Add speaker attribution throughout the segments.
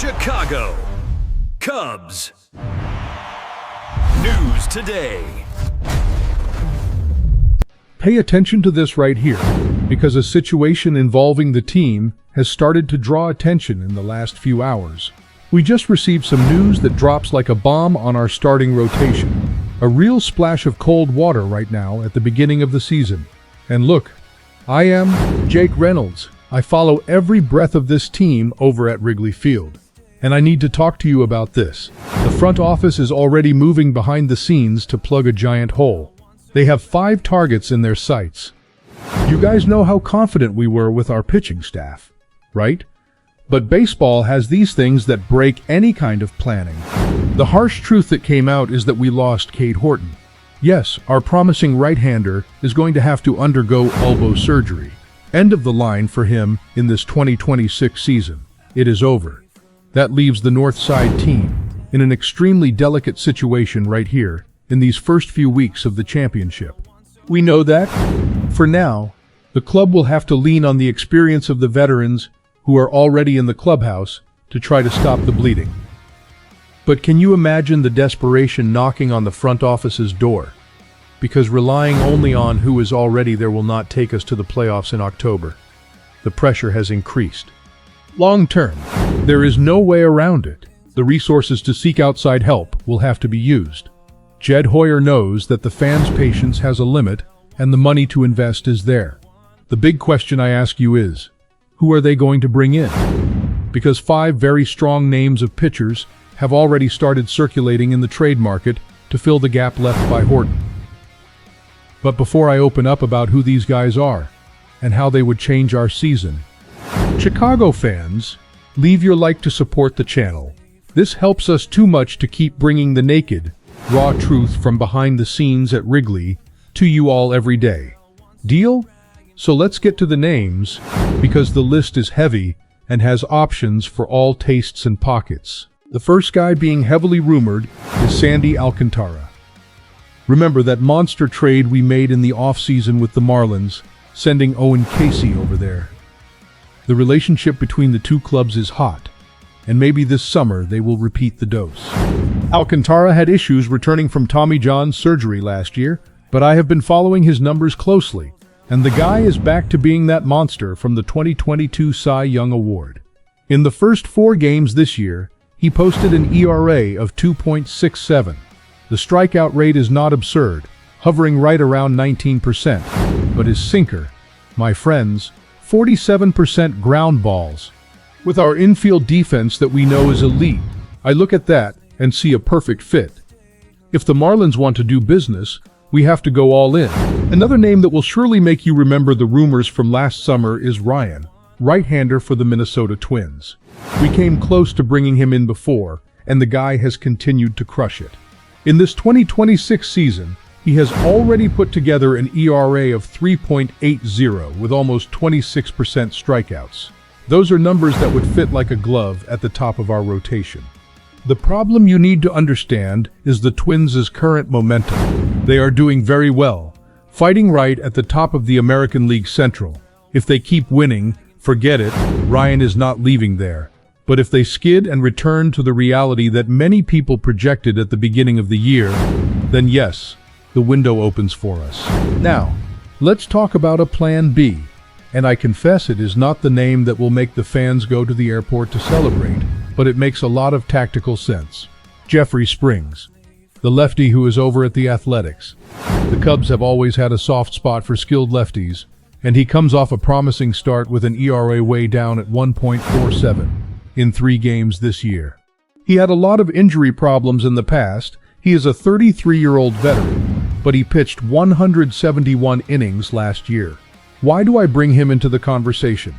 Speaker 1: Chicago Cubs. News today.
Speaker 2: Pay attention to this right here, because a situation involving the team has started to draw attention in the last few hours. We just received some news that drops like a bomb on our starting rotation. A real splash of cold water right now at the beginning of the season. And look, I am Jake Reynolds. I follow every breath of this team over at Wrigley Field. And I need to talk to you about this. The front office is already moving behind the scenes to plug a giant hole. They have 5 targets in their sights. You guys know how confident we were with our pitching staff, right? But baseball has these things that break any kind of planning. The harsh truth that came out is that we lost Cade Horton. Yes, our promising right-hander is going to have to undergo elbow surgery. End of the line for him in this 2026 season. It is over. That leaves the North Side team in an extremely delicate situation right here in these first few weeks of the championship. We know that, for now, the club will have to lean on the experience of the veterans who are already in the clubhouse to try to stop the bleeding. But can you imagine the desperation knocking on the front office's door? Because relying only on who is already there will not take us to the playoffs in October. The pressure has increased. Long term, there is no way around it. The resources to seek outside help will have to be used. Jed Hoyer knows that the fans' patience has a limit and the money to invest is there. The big question I ask you is, who are they going to bring in? Because 5 very strong names of pitchers have already started circulating in the trade market to fill the gap left by Horton. But before I open up about who these guys are and how they would change our season, Chicago fans, leave your like to support the channel. This helps us too much to keep bringing the naked, raw truth from behind the scenes at Wrigley to you all every day. Deal? So let's get to the names, because the list is heavy and has options for all tastes and pockets. The first guy being heavily rumored is Sandy Alcantara. Remember that monster trade we made in the offseason with the Marlins, sending Owen Casey over there. The relationship between the two clubs is hot, and maybe this summer they will repeat the dose. Alcantara had issues returning from Tommy John surgery last year, but I have been following his numbers closely, and the guy is back to being that monster from the 2022 Cy Young Award. In the first 4 games this year, he posted an ERA of 2.67. The strikeout rate is not absurd, hovering right around 19%, but his sinker, my friends, 47% ground balls. With our infield defense that we know is elite, I look at that and see a perfect fit. If the Marlins want to do business, we have to go all in. Another name that will surely make you remember the rumors from last summer is Ryan, right-hander for the Minnesota Twins. We came close to bringing him in before, and the guy has continued to crush it. In this 2026 season, he has already put together an ERA of 3.80 with almost 26% strikeouts. Those are numbers that would fit like a glove at the top of our rotation. The problem you need to understand is the Twins' current momentum. They are doing very well, fighting right at the top of the American League Central. If they keep winning, forget it, Ryan is not leaving there. But if they skid and return to the reality that many people projected at the beginning of the year, then yes, the window opens for us. Now, let's talk about a plan B. And I confess it is not the name that will make the fans go to the airport to celebrate, but it makes a lot of tactical sense. Jeffrey Springs, the lefty who is over at the Athletics. The Cubs have always had a soft spot for skilled lefties, and he comes off a promising start with an ERA way down at 1.47 in 3 games this year. He had a lot of injury problems in the past. He is a 33-year-old veteran, but he pitched 171 innings last year. Why do I bring him into the conversation?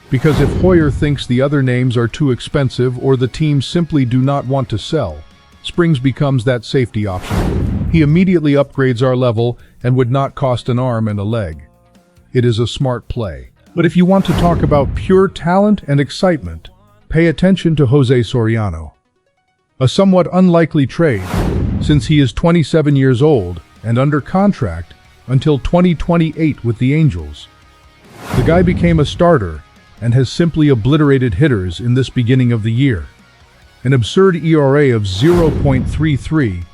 Speaker 2: Because if Hoyer thinks the other names are too expensive or the team simply do not want to sell, Springs becomes that safety option. He immediately upgrades our level and would not cost an arm and a leg. It is a smart play. But if you want to talk about pure talent and excitement, pay attention to Jose Soriano. A somewhat unlikely trade, since he is 27 years old and under contract until 2028 with the Angels. The guy became a starter and has simply obliterated hitters in this beginning of the year. an absurd ERA of 0.33,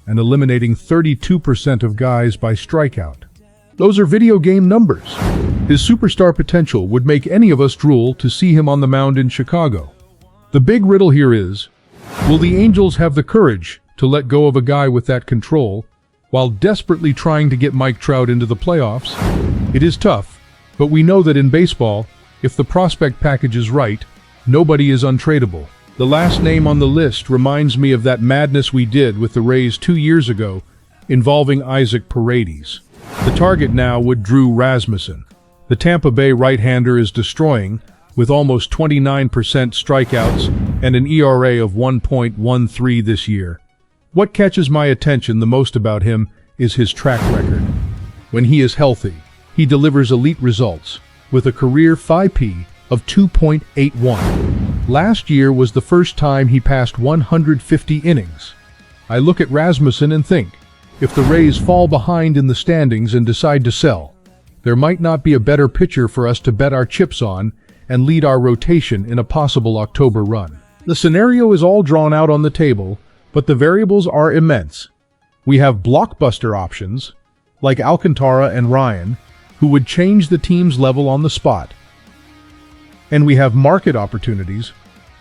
Speaker 2: and eliminating 32% of guys by strikeout. Those are video game numbers. His superstar potential would make any of us drool to see him on the mound in Chicago. The big riddle here is, will the Angels have the courage to let go of a guy with that control while desperately trying to get Mike Trout into the playoffs? It is tough, but we know that in baseball, if the prospect package is right, nobody is untradeable. The last name on the list reminds me of that madness we did with the Rays 2 years ago involving Isaac Paredes. The target now would Drew Rasmussen. The Tampa Bay right-hander is destroying, with almost 29% strikeouts and an ERA of 1.13 this year. What catches my attention the most about him is his track record. When he is healthy, he delivers elite results, with a career FIP of 2.81. Last year was the first time he passed 150 innings. I look at Rasmussen and think, if the Rays fall behind in the standings and decide to sell, there might not be a better pitcher for us to bet our chips on and lead our rotation in a possible October run. The scenario is all drawn out on the table, but the variables are immense. We have blockbuster options, like Alcantara and Ryan, who would change the team's level on the spot. And we have market opportunities,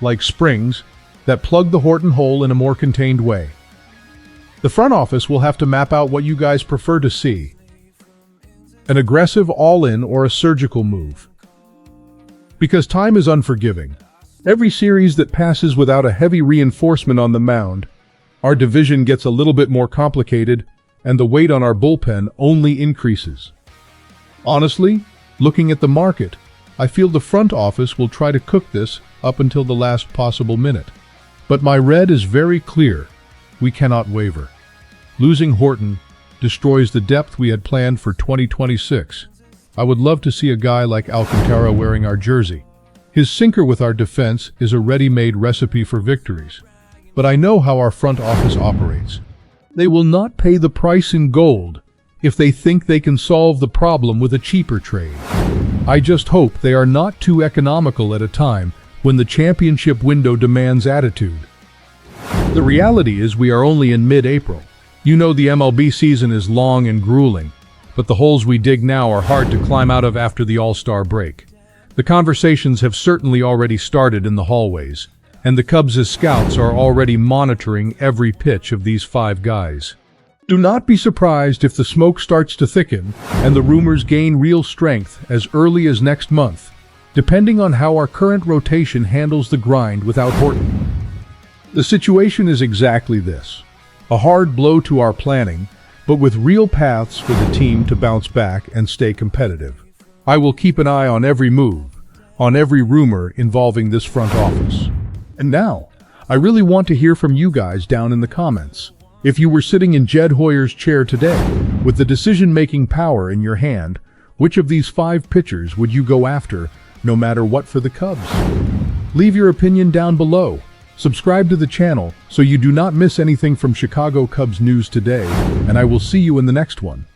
Speaker 2: like Springs, that plug the Horton hole in a more contained way. The front office will have to map out what you guys prefer to see. An aggressive all-in or a surgical move. Because time is unforgiving. Every series that passes without a heavy reinforcement on the mound, our division gets a little bit more complicated, and the weight on our bullpen only increases. Honestly, looking at the market, I feel the front office will try to cook this up until the last possible minute. But my red is very clear. We cannot waver. Losing Horton destroys the depth we had planned for 2026. I would love to see a guy like Alcantara wearing our jersey. His sinker with our defense is a ready-made recipe for victories. But I know how our front office operates. They will not pay the price in gold if they think they can solve the problem with a cheaper trade. I just hope they are not too economical at a time when the championship window demands attitude. The reality is we are only in mid-April. You know the MLB season is long and grueling, but the holes we dig now are hard to climb out of after the All-Star break. The conversations have certainly already started in the hallways, and the Cubs' scouts are already monitoring every pitch of these 5 guys. Do not be surprised if the smoke starts to thicken and the rumors gain real strength as early as next month, depending on how our current rotation handles the grind without Horton. The situation is exactly this. A hard blow to our planning, but with real paths for the team to bounce back and stay competitive. I will keep an eye on every move, on every rumor involving this front office. And now, I really want to hear from you guys down in the comments. If you were sitting in Jed Hoyer's chair today, with the decision-making power in your hand, which of these 5 pitchers would you go after, no matter what for the Cubs? Leave your opinion down below. Subscribe to the channel so you do not miss anything from Chicago Cubs news today, and I will see you in the next one.